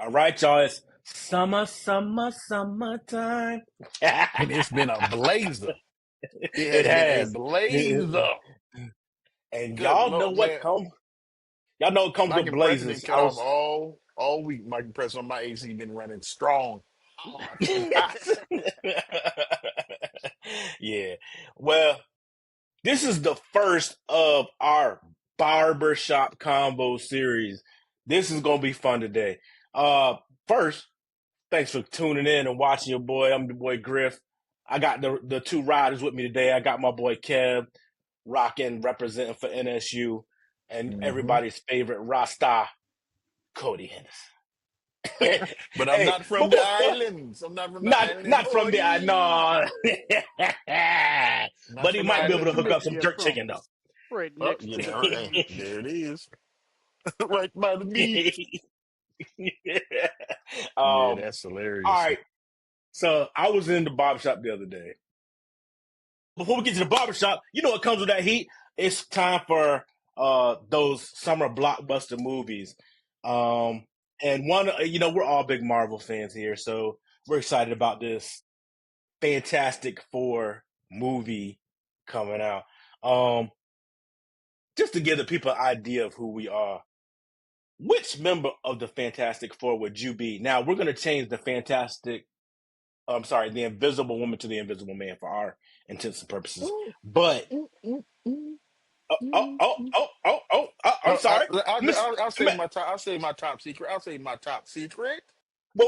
All right, y'all. It's summertime. And it's been a blazer. It It has been a has. blazer. And Good y'all know Lord, what man. comes. Y'all know what comes My with compressor been blazers. cut off all week. My compressor on my AC been running strong, hard, and hot. Yeah. Well, this is the first of our Barbershop Convo series. This is gonna be fun today. First, thanks for tuning in and watching your boy. I'm the boy Griff. I got the two riders with me today. I got my boy Kev, rocking, representing for NSU, and Hmm. everybody's favorite Rasta, Cody Henderson. But I'm Hey, not from the before islands. I'm not from the not island not from the boy. no, Not but he from the might be able to island. hook Where up some you jerk from? chicken though. Right Oh, next yeah, to the right. beach. There it is. Right by the beach. Yeah, All that's hilarious. right. So I was in the barbershop the other day. Before we get to the barbershop, you know what comes with that heat? It's time for those summer blockbuster movies. And one, we're all big Marvel fans here, so we're excited about this Fantastic Four movie coming out. Um, just to give the people an idea of who we are, which member of the Fantastic Four would you be? Now we're going to change the Invisible Woman to the Invisible Man for our intents and purposes. Ooh, But ooh, ooh, ooh, I'm No, sorry, Miss. I'll say my top. I'll say my top secret. I'll say my top secret.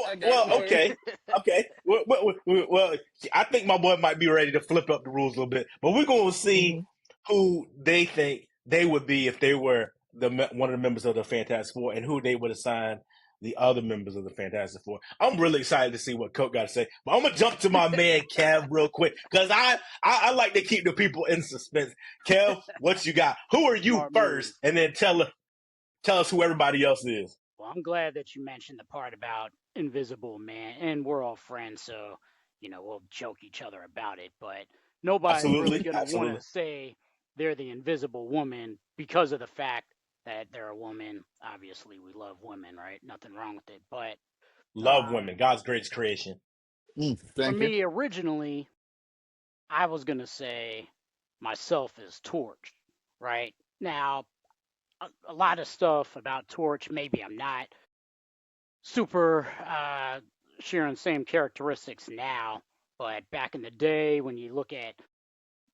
I got Well, it. Go ahead. okay. Well, I think my boy might be ready to flip up the rules a little bit, but we're going to see Hmm. who they think they would be if they were one of the members of the Fantastic Four, and who they would assign the other members of the Fantastic Four. I'm really excited to see what Coke got to say, but I'm gonna jump to my man Kev real quick because I like to keep the people in suspense. Kev, what you got? Who are you Smart move. first, and then tell us who everybody else is. Well, I'm glad that you mentioned the part about Invisible Man, and we're all friends, so we'll joke each other about it. But nobody's really Absolutely, gonna want absolutely. to say they're the Invisible Woman because of the fact that they're a woman. Obviously, we love women, right? Nothing wrong with it. But Love um, women, God's greatest creation. for Thank you. me, originally, I was gonna say myself as Torch, right? Now, a lot of stuff about Torch, maybe I'm not super sharing same characteristics now, but back in the day, when you look at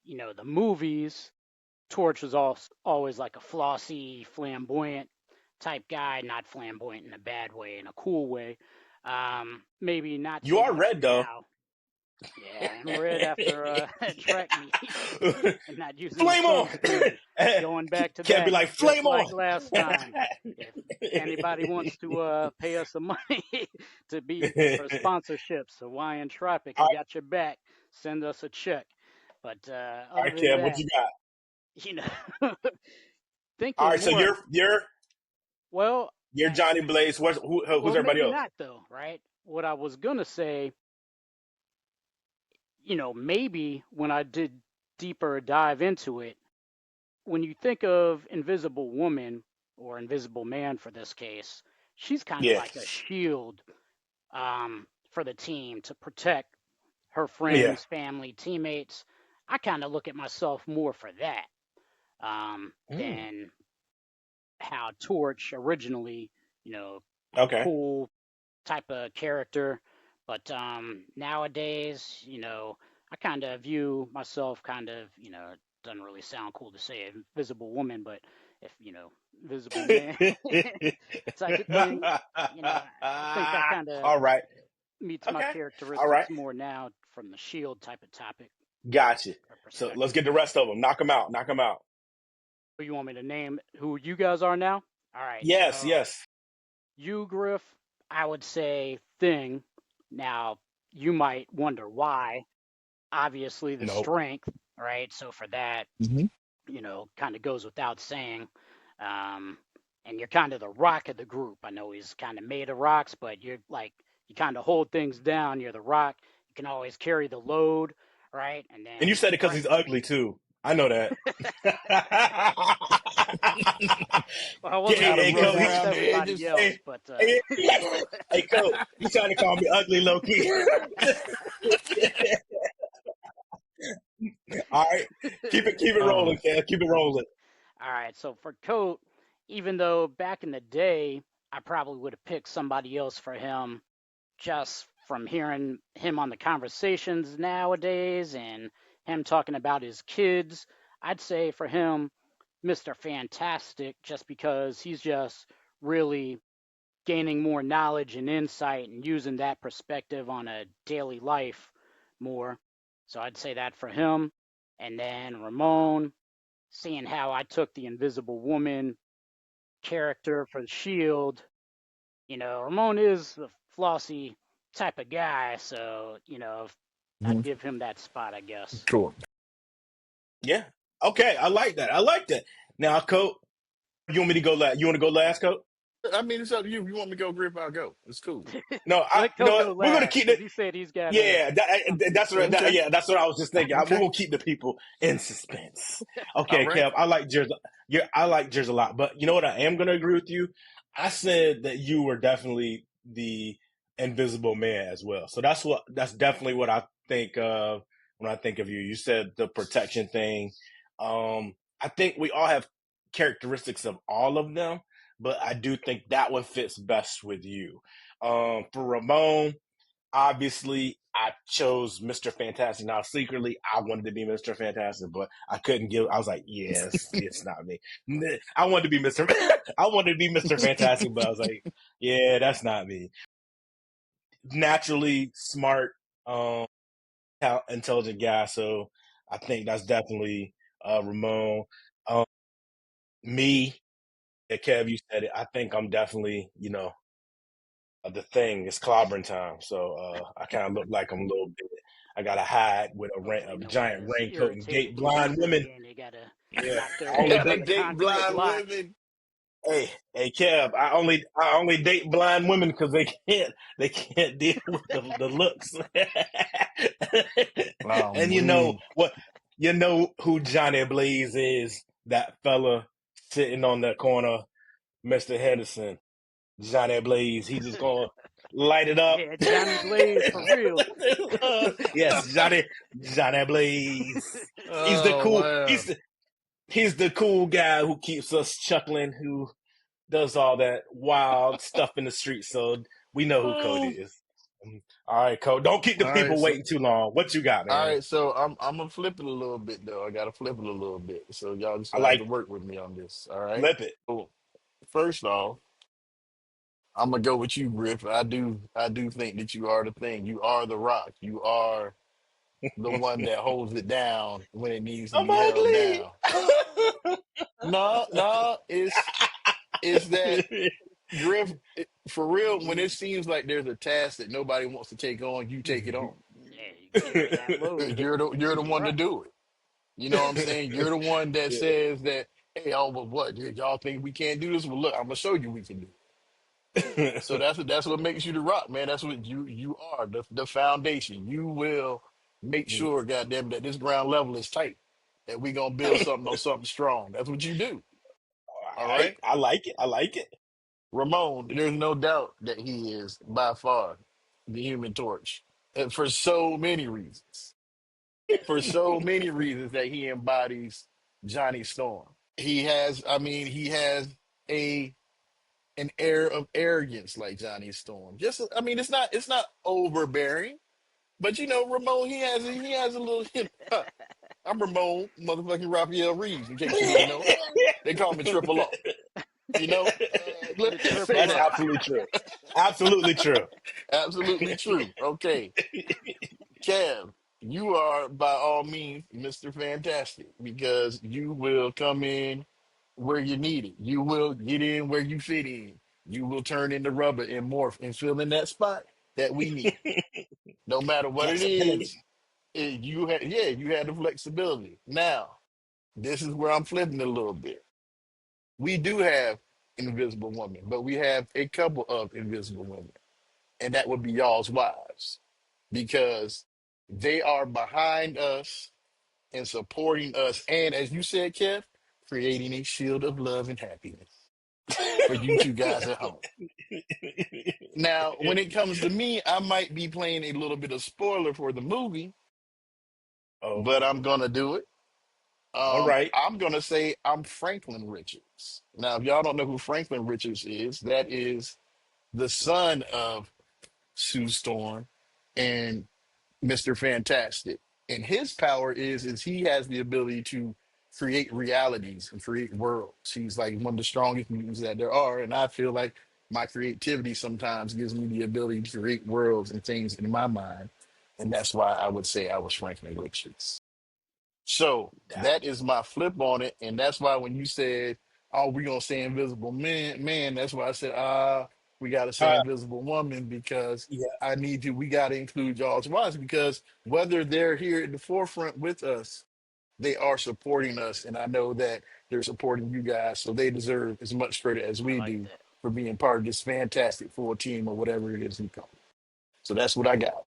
the movies, Torch was always like a flossy, flamboyant type guy, not flamboyant in a bad way, in a cool way. Maybe not You so are much red though. now. Yeah, I'm red after track meet and not using the Flame on. sunscreen. Going back to Can't be that, like just flame on. like last time. If anybody wants to pay us some money to be for sponsorships, Hawaiian Tropic, all I right, got your back. Send us a check. But all other right, than Kev, what that, you got? you know, All thinking right, so more. Well, you're Johnny Blaze. Who's well, everybody maybe else? not though, right? What I was gonna say, maybe when I did deeper dive into it, when you think of Invisible Woman or Invisible Man for this case, she's kind of Yeah, like a shield for the team to protect her yeah. friends, family, teammates. I kind of look at myself more for that Mm, than how Torch originally, you know, okay. cool type of character. But nowadays, I kind of view myself it doesn't really sound cool to say invisible woman, but if, visible man type of thing, I think that kind of All right. meets my Okay. All right. characteristics more now from the shield type of topic Gotcha. or So let's perspective. get the rest of them. Knock them out. Knock them out. Who you want me to name who you guys are now? All right, Yes, so yes. you, Griff, I would say Thing. Now, you might wonder why. Obviously, the Nope. strength, right? So for that, Hmm. kind of goes without saying. Um, and you're kind of the rock of the group. I know he's kind of made of rocks, but you kind of hold things down. You're the rock. You can always carry the load, right? And And you then said it because he's strength. ugly too. I know that. I wasn't Hey, Kind gonna of hey, say rough Coach, that with around the everybody edges. else, hey, but hey, hey, Coach, you trying to call me ugly, low key? All right, keep it Uh, rolling, Kev. Keep it rolling. all right. So for Coat, even though back in the day I probably would have picked somebody else for him, just from hearing him on the conversations nowadays and him talking about his kids, I'd say for him, Mr. Fantastic, just because he's just really gaining more knowledge and insight and using that perspective on a daily life more. So I'd say that for him. And then Ramon, seeing how I took the Invisible Woman character for the Shield, Ramon is a flossy type of guy, so I'd mhm. give him that spot, I guess. Cool. Yeah. Okay, I like that. I like that. Now, Coach, you want me to go last? You want to go last, Coach? I mean, it's up to you. If you want me to go, Griff, I'll go. It's cool. No, Let you know Coat what? go We're gonna last keep because it. he said he's got Yeah, something to that's what. say. Okay. Yeah, that's what I was just thinking. We're Okay. gonna keep the people in suspense. All Okay, right. Kev, I like Jers. I like Jers a lot, but you know what? I am gonna agree with you. I said that you were definitely the Invisible Man as well. So that's definitely what I think of when I think of you. You said the protection thing. I think we all have characteristics of all of them, but I do think that one fits best with you. For Ramon, obviously I chose Mr. Fantastic. Now secretly I wanted to be Mr. Fantastic, but I couldn't give. I was like, yes, it's not me. I wanted to be Mr. I wanted to be Mr. Fantastic, but I was like, yeah, that's not me. Naturally smart, um, intelligent guy. So I think that's definitely Ramon. Um, me, Kev, you said it. I think I'm definitely, the thing is clobbering time. So I kind of look like I'm a little bit. I got to hide with Oh, a we know giant his raincoat and date irritating blind women. music, and you gotta Yeah, knock I their only heads Gotta on date. the date concrete blind blocks. women. Hey, Kev, I only date blind women because they can't deal with the looks. Um, And you know we. what? You know who Johnny Blaze is? That fella sitting on the corner, Mister Henderson. Johnny Blaze. He's just gonna light it up. Yeah, Johnny Blaze for real. Yes, Johnny Blaze. He's the Oh cool. man. He's the cool guy who keeps us chuckling. Who does all that wild stuff in the street. So we know who Cody Oh. is. All right, Cody. Don't keep the All right. people So. waiting too long. What you got, All man? right. So I'm gonna flip it a little bit though. I gotta flip it a little bit. So y'all just I gonna have like to work with me on this. All right. flip it. So first off, I'm gonna go with you, Griff. I do think that you are the thing. You are the rock. You are the one that holds it down when it needs to I'm be held ugly. down. No, no, it's that Griff, for real, when it seems like there's a task that nobody wants to take on, you take it on. Yeah, you carry that load. You're the You're one to right. do it. You know what I'm saying? You're the one that says that, hey, oh, well, what? Y'all think we can't do this? Well, look, I'm gonna show you we can do it. So that's what makes you the rock, man. That's what you are, the foundation. You will make sure, goddamn, that this ground level is tight. That we gonna build something on something strong. That's what you do. All All right. right. I like it. I like it. Ramon, there's no doubt that he is by far the human torch. And for so many reasons. For so many reasons that he embodies Johnny Storm. I mean, he has a an air of arrogance like Johnny Storm. Just I mean, it's not overbearing, but Ramon, he has a little I'm Ramon, motherfucking Raphael Reeves, in case you didn't know. They call me Triple O. The Let's say triple That's that. O. absolutely true. Absolutely true. Absolutely true. Okay. Kev, you are by all means Mr. Fantastic because you will come in where you need it. You will get in where you fit in. You will turn into rubber and morph and fill in that spot that we need. No matter what it Flexibility. is, you had the flexibility. Now, this is where I'm flipping it a little bit. We do have invisible women, but we have a couple of invisible women, and that would be y'all's wives because they are behind us and supporting us, and as you said, Kev, creating a shield of love and happiness. for you two guys at home. Now, when it comes to me, I might be playing a little bit of spoiler for the movie, Oh, but I'm gonna do it. all right. I'm gonna say I'm Franklin Richards. Now, if y'all don't know who Franklin Richards is, that is the son of Sue Storm and Mr. Fantastic. And his power is he has the ability to create realities and create worlds. He's like one of the strongest mutants that there are. And I feel like my creativity sometimes gives me the ability to create worlds and things in my mind. And that's why I would say I was Franklin Richards. So That, that is my flip on it. And that's why when you said, oh, we're gonna say invisible man, that's why I said, we gotta say uh, invisible woman because yeah. we gotta include y'all's wives because whether they're here at the forefront with us, they are supporting us. And I know that they're supporting you guys, so they deserve as much credit as I we like do that. for being part of this fantastic full team or whatever it is we call it. So that's what I got.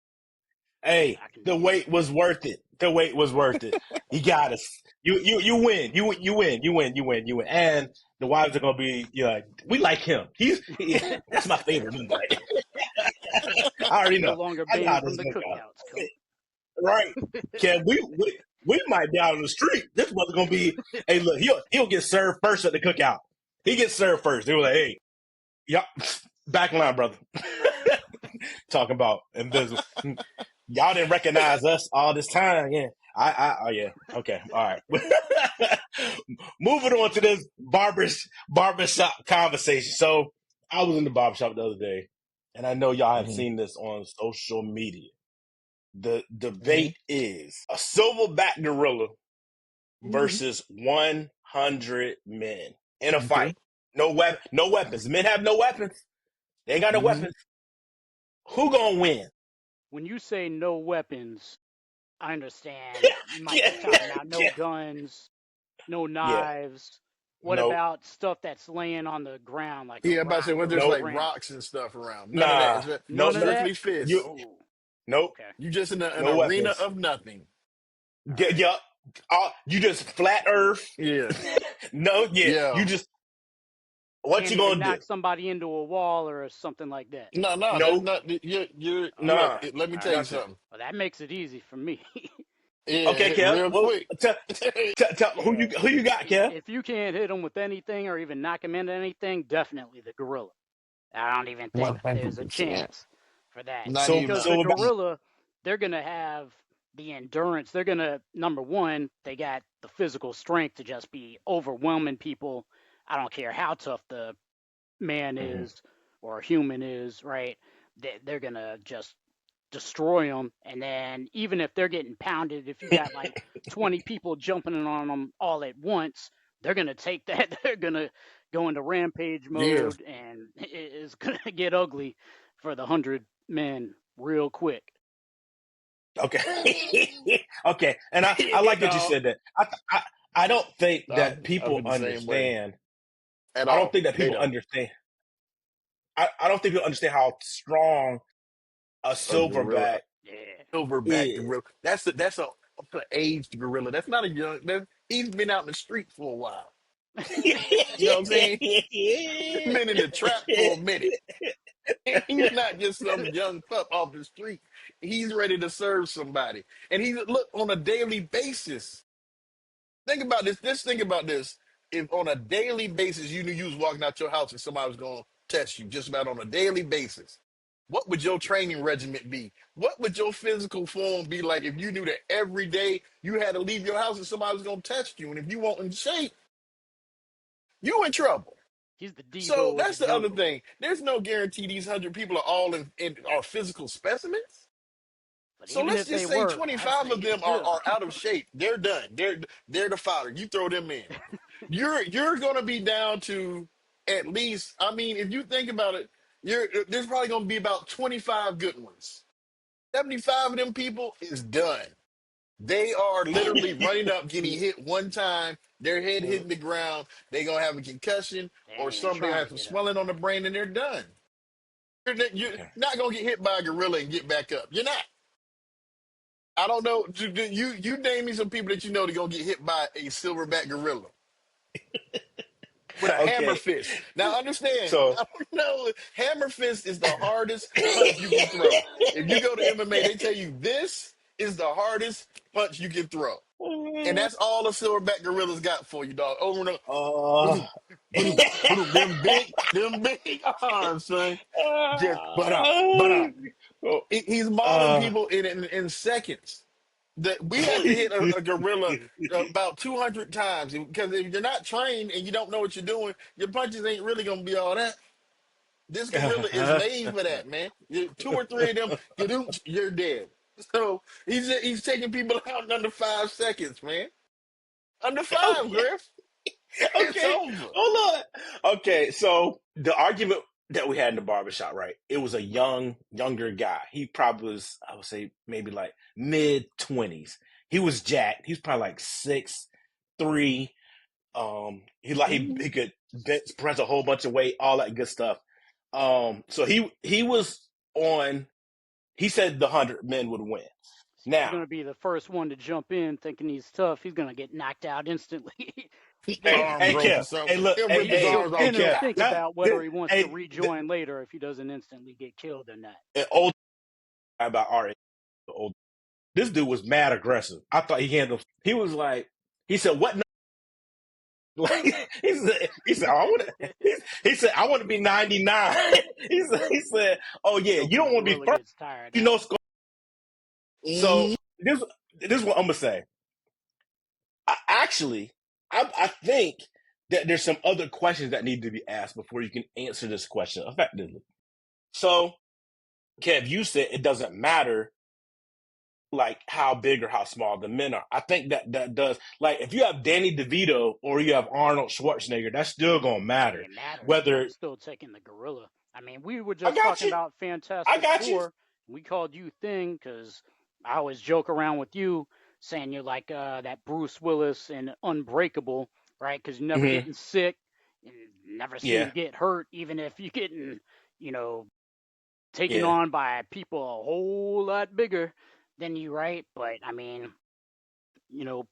Hey, I can the dig it. wait was worth it. The wait was worth it. You got us. You win. You win. And the wives are gonna be, like, we like him. That's my favorite member. I already No know. longer I know how banned from this the goes out. cookouts, coach. Right? Can we might be out on the street. This was gonna be. Hey, look, he'll get served first at the cookout. He gets served first. They were like, hey, y'all, back line, brother. Talking about invisible. Y'all didn't recognize us all this time. Yeah. Oh yeah. Okay. All right. Moving on to this barbershop conversation. So I was in the barbershop the other day, and I know y'all have Mhm. seen this on social media. The Mhm. debate is a silverback gorilla Mhm. versus 100 men in a Okay. fight. No weapons. Men have no weapons. They ain't got no Mhm. weapons. Who gonna win? When you say no weapons, I understand you might be talking about no yeah, guns, no yeah. knives. What No, about stuff that's laying on the ground like a Yeah, I'm about to say rock when or a there's no, like branch? rocks and stuff around. None of that. nah, no, None of no. Strictly that? fists. You, Oh, nope. okay. You just in an No arena weapons. of nothing. All Get, right. yup. You just flat Earth. Yeah. No, yeah. You Yeah. just what Can't you even gonna do? knock somebody into a wall or something like that. No, no, there's No, not. You're Oh, look. nah, okay. Let me All tell right. you nothing. something. Well, that makes it easy for me. Okay, Yeah, Kev. real Well, quick. tell Yeah. who you got, Kev? If you can't hit them with anything or even knock them into anything, definitely the gorilla. I don't even think there's a 100%. chance for that Not even because the Silverback. gorilla, they're gonna have the endurance. They're gonna number one, they got the physical strength to just be overwhelming people. I don't care how tough the man Mhm. is or human is, right? They're gonna just destroy them. And then even if th're getting pounded, if you got like 20 people jumping on them all at once, they're gonna take that. They're gonna go into rampage Yeah. mode, and it's gonna get ugly for the 100 men real quick. Okay, okay. And I Yeah, like that you no, said that. I don't think that I people feel the same way understand. at I don't all. think that They people don't. understand. I don't think people understand how strong a A gorilla, silverback Yeah, silverback is. gorilla. That's a aged gorilla. That's not a young. He's been out in the street for a while. You know what I'm saying? Been in the trap for a minute. He's not just some young pup off the street. He's ready to serve somebody. And he look on a daily basis. Think about this. Just think about this. If on a daily basis you knew you was walking out your house and somebody was going to test you just about on a daily basis, what would your training regimen be? What would your physical form be like if you knew that every day you had to leave your house and somebody was going to test you? And if you weren't in shape, you in trouble. he's the So Debo of the that's the other jungle. thing. There's no guarantee these 100 people are all in are physical specimens. But So even let's if they just say were, I 25 say of them still, are out of shape. They're done. They're the fodder. You throw them in. You're going to be down to at least. I mean, if you think about it, there's probably going to be about 25 good ones. 75 of them people is done. They are literally running up, getting hit one time, their head hitting the ground. They're going to have a concussion they or ain't even something. They're going to trying have to some get up. swelling on the brain and they're done. You're Okay. not going to get hit by a gorilla and get back up. You're not. I don't know. You name me some people that you know that are going to get hit by a silverback gorilla. hammer Okay. fist. Now understand, So I don't know, hammer fist is the hardest punch you can throw. If you go to MMA, they tell you this is the hardest punch you can throw. And that's all the Silverback Gorillas got for you, dog. Over and over. uh, Boom, boom, boom. Them big arms, son. Just he's mauling uh, people in seconds. That we have to hit a gorilla about 200 times because if you're not trained and you don't know what you're doing, your punches ain't really gonna be all that. This gorilla is made for that, man. Two or three of them, you're dead. So he's taking people out in under 5 seconds, man. Under five, okay. Griff. It's Okay, over. hold on. Okay, so the argument that we had in the barbershop, right? It was a younger guy. He probably was, I would say, maybe like mid-20s. He was jacked. He's probably like 6'3". He could press a whole bunch of weight, all that good stuff. So he was on. He said the 100 men would win. He's Now, going to be the first one to jump in thinking he's tough. He's going to get knocked out instantly. then Arm hey, broke or Kev. Hey, something. look. He'll Hey, rip his he'll arms off. hey, then he'll Kev. think Not about this. whether he wants to Hey, rejoin later if he doesn't instantly get killed or not. an old about our age, old. This dude was mad aggressive. I thought he handled. He was like, he said, "What?" Like he said, I want to. He said, "I want to be 99." he said, "Oh yeah, Hope you the don't want to be gorilla first, gets tired you out. know." So Mhm. this is what I'm gonna say. I think that there's some other questions that need to be asked before you can answer this question effectively. So, Kev, you said it doesn't matter like how big or how small the men are. I think that does. Like if you have Danny DeVito or you have Arnold Schwarzenegger, that's still gonna matter. It matters, but I'm Whether still taking the gorilla. I mean, we were I just got talking you, about I Fantastic got you. Four. We called you Thing because I always joke around with you saying you're like that Bruce Willis in Unbreakable, right? Because you're never Mm-hmm. getting sick and never seem Yeah, to get hurt, even if you're getting, you know, taken yeah. on by people a whole lot bigger than you, right? But I mean, you know,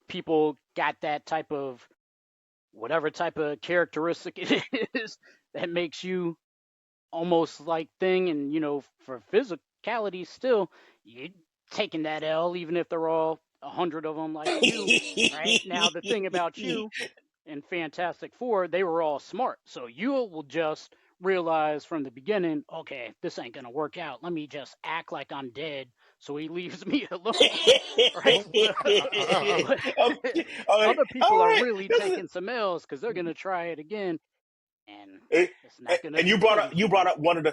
people got that type of whatever type of characteristic it is that makes you almost like Thing, and for physicality still you taking that L even if they're all 100 of them like you, right? Now the thing about you in Fantastic Four, they were all smart, so you will just realize from the beginning, okay, this ain't gonna work out, let me just act like I'm dead so he leaves me alone. Right? But Okay, okay, other all people are right. really This is, taking some L's because they're gonna try it again, and and it's not gonna and be pretty you for brought them. up one of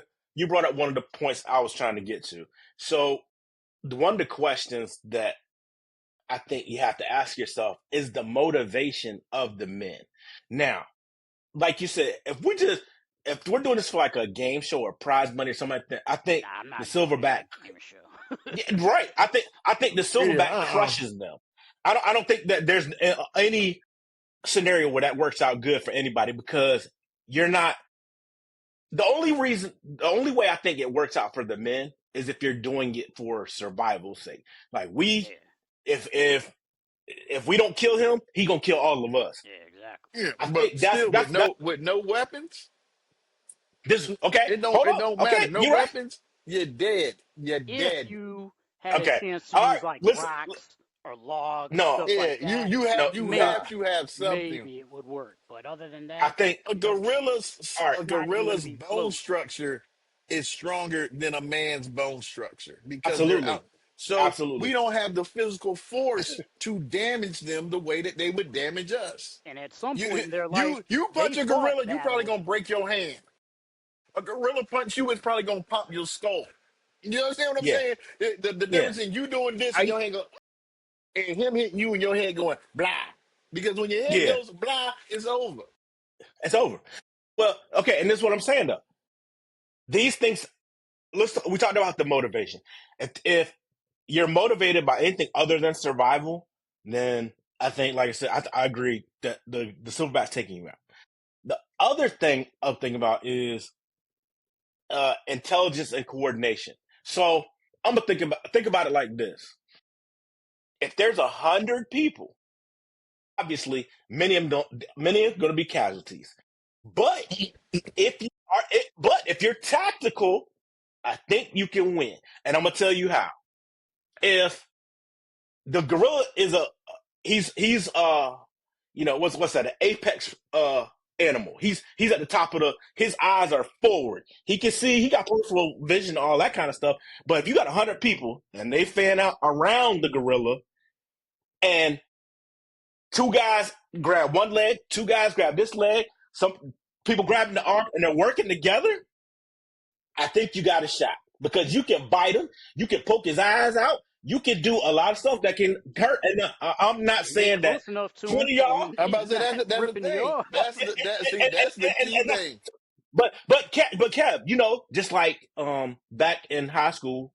the points I was trying to get to. So one of the questions that I think you have to ask yourself is the motivation of the men. Now, like you said, if we're doing this for like a game show or prize money or something like that, I think Nah, I'm the not doing Silverback, that game show. yeah, right. I think the Yeah, Silverback crushes them. I don't think that there's any scenario where that works out good for anybody because you're not the only way I think it works out for the men is if you're doing it for survival's sake. Like Yeah, if we don't kill him, he gonna kill all of us. yeah, exactly. yeah, I but think that's still that's that. with no weapons, This okay? it Hold up. don't matter. Okay, No you're right. weapons, you're dead. You're If dead. you had a Okay, chance to all right. use like Listen, rocks or logs, no, stuff Yeah, like that, no, you no. have maybe, to have something. maybe it would work. But other than I that, think all right. A it's not even gonna gorilla's be bone close. structure is stronger than a man's bone structure because they're out. Absolutely, So we absolutely. don't have the physical force to damage them the way that they would damage us. And at some You point in their life, you they punch a fought gorilla, you probably battles. gonna break your hand. A gorilla punch you is probably gonna pop your skull. You understand what I'm Yeah, saying? The yeah. difference in you doing this and I your hand go and him hitting you and your head going blah. Because when your head yeah. goes blah, it's over. It's over. Well, okay, and this is what I'm saying though. These things. We talked about the motivation. If you're motivated by anything other than survival, then I think, like I said, I agree that the silverback's taking you out. The other thing I'm thinking about is intelligence and coordination. So I'm gonna think about it like this: if there's 100 people, obviously many of them going to be casualties. But if you're tactical, I think you can win. And I'm gonna tell you how. If the gorilla is he's what's that, an apex animal. He's at the top of his eyes are forward. He can see, he got peripheral vision, all that kind of stuff. But if you got 100 people and they fan out around the gorilla, and two guys grab one leg, two guys grab this leg, some people grabbing the arm, and they're working together, I think you got a shot, because you can bite him, you can poke his eyes out, you can do a lot of stuff that can hurt. And I'm not You get saying that close enough to 20 him, y'all. and I'm he's about to say not that's the ripping you thing. off. That's the key And thing. Kev, just like back in high school,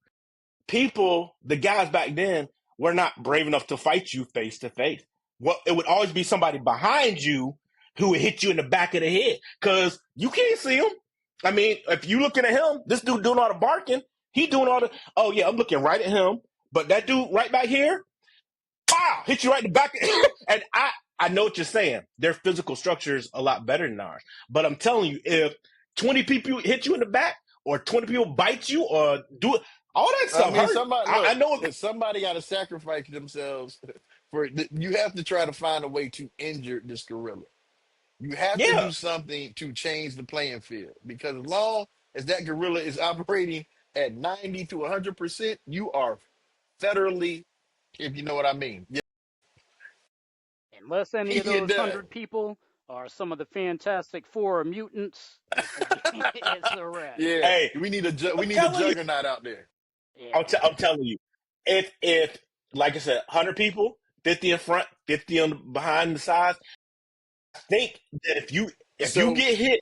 the guys back then were not brave enough to fight you face to face. Well, it would always be somebody behind you who would hit you in the back of the head, because you can't see him. I mean, if you looking at him, this dude doing all the barking, he doing all the. Oh yeah, I'm looking right at him, but that dude right back here, wow, hit you right in the back. And I know what you're saying. Their physical structure is a lot better than ours, but I'm telling you, if 20 people hit you in the back, or 20 people bite you, or do it, all that I stuff mean, hurt. somebody I look. know. Somebody got to sacrifice themselves you have to try to find a way to injure this gorilla. You have to Yeah, do something to change the playing field, because as long as that gorilla is operating at 90 to 100%, you are federally, if you know what I mean. Yeah, Unless any of you're those done. 100 people are some of the Fantastic Four mutants, it's a wrap. Yeah, hey, we I'm need a telling you, juggernaut out there. Yeah. I'm telling you, if like I said, 100 people, 50 in front, 50 on behind the sides. I think that if you So get hit,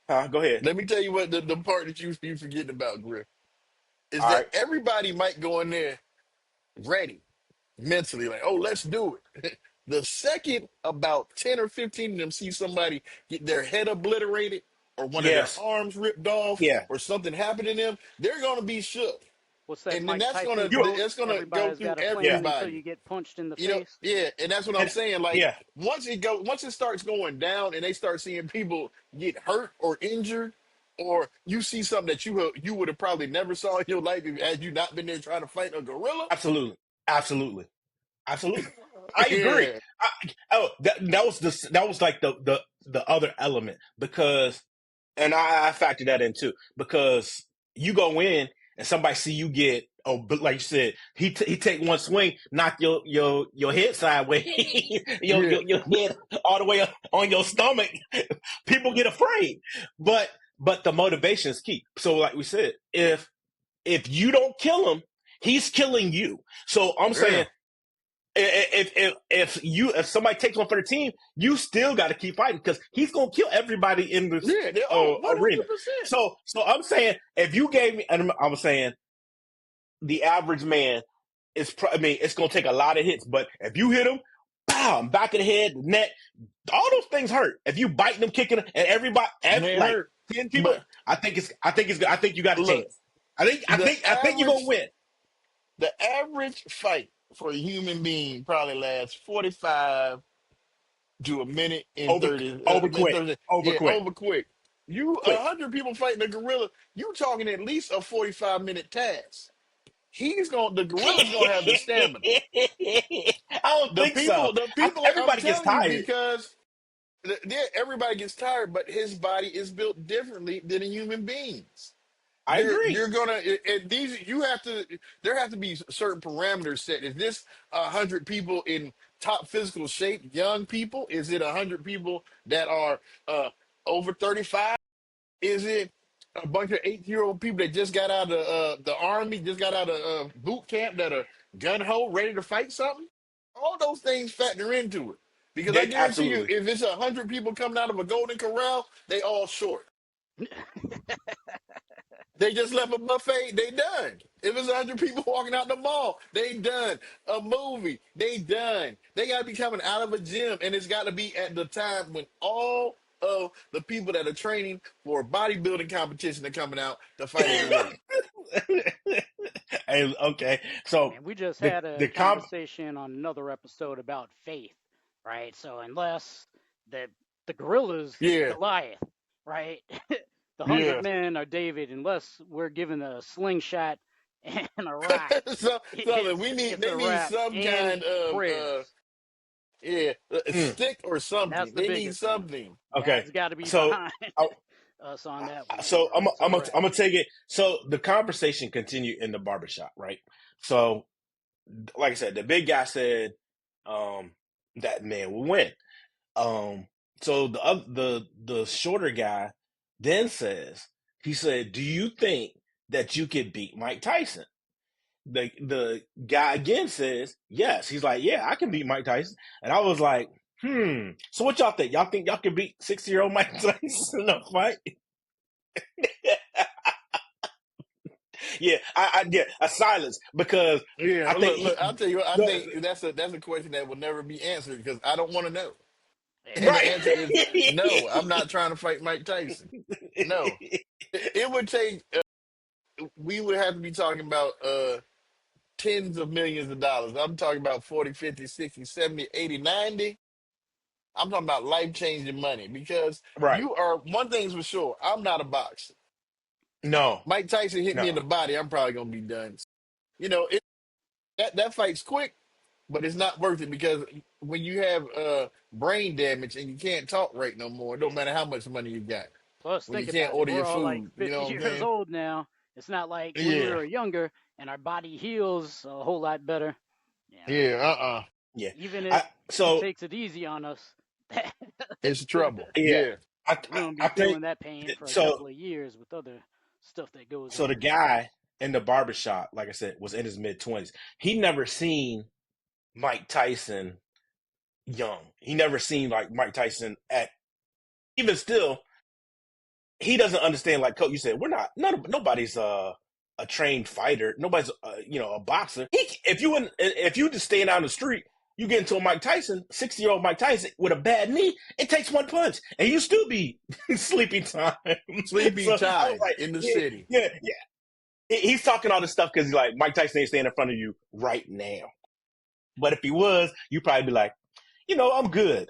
go ahead. let me tell you what the part that you forgetting about, Griff, is All that right. everybody might go in there ready mentally, like, oh, let's do it. The second about 10 or 15 of them see somebody get their head obliterated, or one of their Yes. arms ripped off, Yeah. or something happened to them, they're going to be shook. What's that And then Mike Tyson quote? that's gonna go Everybody's through got a plan Yeah. until you everybody. get punched in the You know, face. yeah, and that's what I'm And saying. Like, yeah, once it starts going down, and they start seeing people get hurt or injured, or you see something that you would have probably never saw in your life had you not been there trying to fight a gorilla. absolutely, absolutely, absolutely. I agree. Yeah, That was like the other element, because, and I factor that in too, because you go in and somebody see you get, but like you said, he take one swing, knock your head sideways, yeah, your head all the way up on your stomach. People get afraid, but the motivation is key. So like we said, if you don't kill him, he's killing you. So I'm yeah, saying, if somebody takes one for the team, you still got to keep fighting, because he's gonna kill everybody in this yeah. Oh, arena. 100%. So I'm saying, if you gave me, and I'm saying the average man I mean, it's gonna take a lot of hits, but if you hit him, bam, back of the head, the neck, all those things hurt. If you biting them, kicking them, and everybody, Man, like hurt. 10 people, But I think you got a look, chance. I think you're gonna win. the average fight for a human being probably lasts 45 to a minute and Over 30. over quick, over Yeah, quick, over quick. You quick. 100 people fighting a gorilla. You talking at least a 45-minute task. The gorilla's gonna have the stamina. I don't think so. The people. I'm Everybody gets telling you, tired. because yeah, everybody gets tired, but his body is built differently than a human being's. I agree. You're gonna these you have to there have to be certain parameters set. Is this 100 people in top physical shape, young people? Is it 100 people that are over 35? Is it a bunch of 8-year-old people that just got out of the army, just got out of boot camp, that are gun ho ready to fight something? All those things factor into it. Because I guarantee you, Absolutely. if it's 100 people coming out of a golden corral, they all short. They just left a buffet, they done. If it's 100 people walking out the mall, they done. A movie, they done. They gotta be coming out of a gym, and it's gotta be at the time when all of the people that are training for a bodybuilding competition are coming out to fight a gorilla. Hey, okay. So And we just the had a the comp conversation on another episode about faith, right? So unless the The gorilla's Yeah, Goliath, right? The 100 yeah. men are David, unless we're given a slingshot and a rock. So we need It's they a need wrap some and kind of prayers. yeah, a Mm, stick or That's something. the They need biggest one. something. okay. God's got to be So, behind I, us on that one, so or it's a I'm wrap. gonna take it. So the conversation continued in the barbershop, right? So, like I said, the big guy said, that man will win. Um, so the shorter guy then says, he said, "Do you think that you could beat Mike Tyson?" The guy again says, "Yes." He's like, "Yeah, I can beat Mike Tyson." And I was like, So what y'all think? Y'all think y'all can beat 60-year-old Mike Tyson in a fight? Yeah, yeah, a silence because Yeah, I think look. I'll tell you what. I the, think that's a question that will never be answered because I don't want to know. And the right. answer is no. I'm not trying to fight Mike Tyson. No, it would take. We would have to be talking about tens of millions of dollars. I'm talking about 40, 50, 60, 70, 80, 90. I'm talking about life changing money because Right. you are one thing's for sure. I'm not a boxer. No, Mike Tyson hit me in no. the body. I'm probably gonna be done. That fight's quick, but it's not worth it because when you have brain damage and you can't talk right no more, it don't matter how much money you got. Plus, When you think can't about it. order We're your all like food, you 50 know what I'm years saying? old now. It's not like when we Yeah, were younger and our body heals a whole lot better. yeah, Yeah. Even if I he so takes it easy on us, it's trouble. yeah. Yeah, we're going to be I think feeling that pain for a so. couple of years with other stuff that goes So the on. guy in the barbershop, like I said, was in his mid 20s. He never seen Mike Tyson young. He never seen like Mike Tyson at even still. He doesn't understand. Like Coach, you said, we're not. Nobody's a trained fighter. Nobody's a boxer. If you just stand out on the street, you get into a Mike Tyson, 60-year-old Mike Tyson with a bad knee. It takes one punch, and you still be sleeping time. sleepy So I was time like, in the yeah, city. yeah, he's talking all this stuff because he's like, Mike Tyson ain't standing in front of you right now. But if he was, you'd probably be like, I'm good.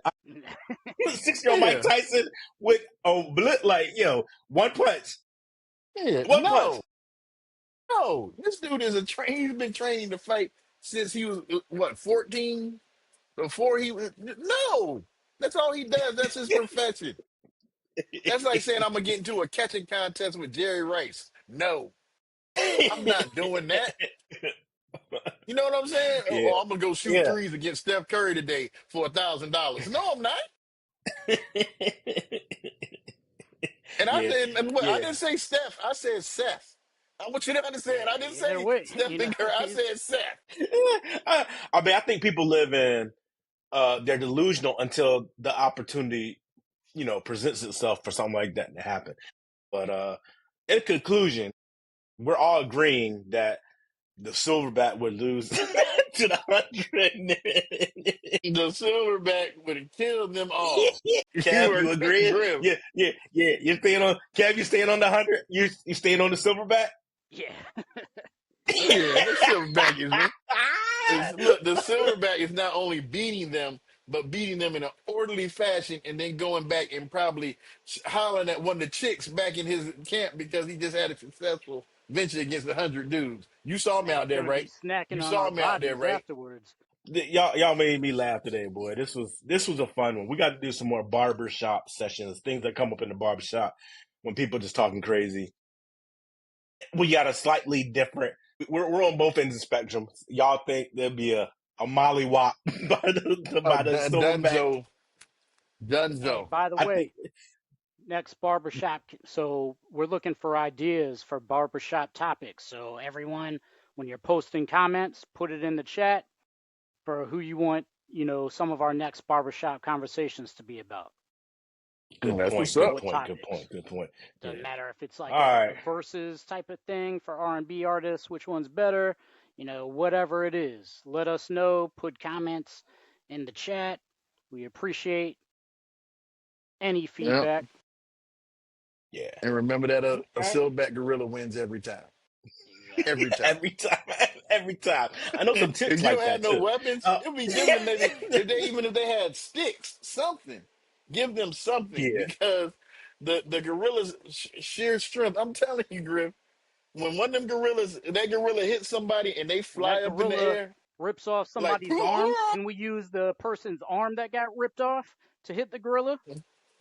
60-year-old Mike Yeah, Tyson with like, one punch. yeah. One punch. No. This dude is a train. He's been training to fight since he was what 14. Before he was no. That's all he does. That's his profession. That's like saying I'm gonna get into a catching contest with Jerry Rice. No, I'm not doing that. You know what I'm saying? Yeah. Oh, I'm gonna go shoot Yeah. threes against Steph Curry today for $1,000. No, I'm not. And I Yeah. didn't. And what, I Yeah. didn't say Steph. I said Seth. I want you to understand. I didn't Either say way, Steph and Curry. I he's said Seth. I mean, I think people live in they're delusional until the opportunity, presents itself for something like that to happen. But in conclusion, we're all agreeing that the Silverback would lose to the 100. The Silverback would have killed them all. You Kev, are you agree? grim. Yeah, yeah, yeah. You staying on Kev? You staying on the 100? You staying on the Silverback? yeah. Oh yeah, the Silverback look. The Silverback is not only beating them, but beating them in an orderly fashion, and then going back and probably hollering at one of the chicks back in his camp because he just had a successful venture against 100 dudes. You saw And me then out he's there, gonna be right? snacking You on our saw me out there, bodies right? afterwards. Y'all made me laugh today, boy. This was a fun one. We got to do some more barbershop sessions, things that come up in the barbershop when people just talking crazy. We got a slightly different. We're on both ends of the spectrum. Y'all think there'll be a mollywop Oh, by the Silverback? Dunzo, Hey, Dunzo. by the I think way, next barbershop. So we're looking for ideas for barbershop topics. So everyone, when you're posting comments, put it in the chat for who you want, some of our next barbershop conversations to be about. good That's what's point. Or Good up. what point. Good topics. point. Good point. Doesn't Yeah. matter if it's All like a right. versus type of thing for R&B artists, which one's better, whatever it is. Let us know, put comments in the chat. We appreciate any Yeah. feedback. Yeah. And remember that a All right. Silverback Gorilla wins every time. Every Exactly. time. Every time. Every time. I know some chicks If you like don't have that no too. weapons, Uh, it would be different. Maybe if they had sticks, something. Give them something Yeah. because the gorillas sheer strength. I'm telling you, Griff. When one of them gorillas, that gorilla hits somebody and they When that fly up in the gorilla air, rips off like somebody's arm, can we use the person's arm that got ripped off to hit the gorilla?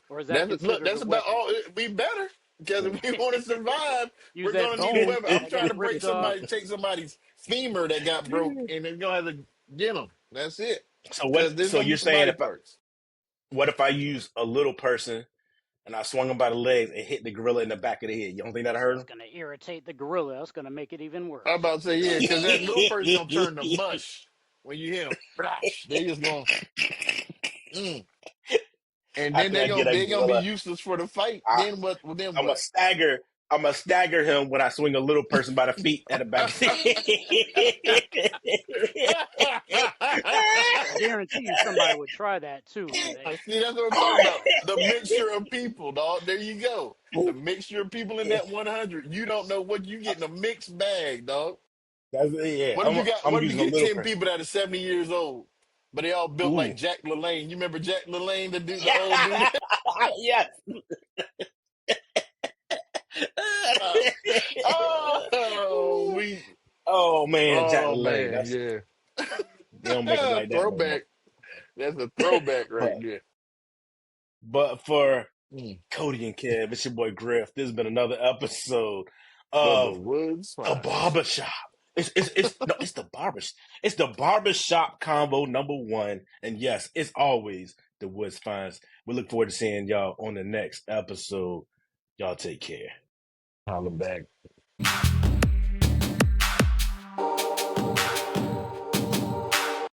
Or is that look, considered a that's about weapon? all. We better because if we want to survive, Use we're that gonna need a bone weapon. I'm that trying got to break ripped off. take somebody's femur that got broke, and they're gonna have to get them. That's it. So what? Because there's So gonna be you're some saying body if I, parts. what if I use a little person and I swung him by the legs and hit the gorilla in the back of the head? You don't think that hurt That's him? going to irritate the gorilla. That's going to make it even I'm worse. about to say yeah, because that little person gonna turn to mush when you hit them. They just gonna. Mm. And then After I get that they gonna be gorilla, useless for the fight. I, Then what? Well, then I'm a what? stagger. I'm a stagger him when I swing a little person by the feet at the back. I guarantee you somebody would try that too. See, that's what I'm talking about. The mixture of people, dog. There you go. The mixture of people in that 100. You don't know what you get in a mixed bag, dog. That's yeah. What if you got? I'm What if you using a get little 10 person. people that are 70 years old, but they all built Ooh, like Jack LaLanne? You remember Jack LaLanne, the old dude? yeah, yes. Oh, Oh man, Jack oh LaLanne. man, That's yeah. they don't make them like that no more. Throwback. That's a throwback right But there. for Mm. Cody and Kev, it's your boy Griff. This has been another episode Of the of Woods the Finest. Barbershop. It's no, it's the barbershop combo #1. And yes, it's always the Woods Finds. We look forward to seeing y'all on the next episode. Y'all take care. Holla back.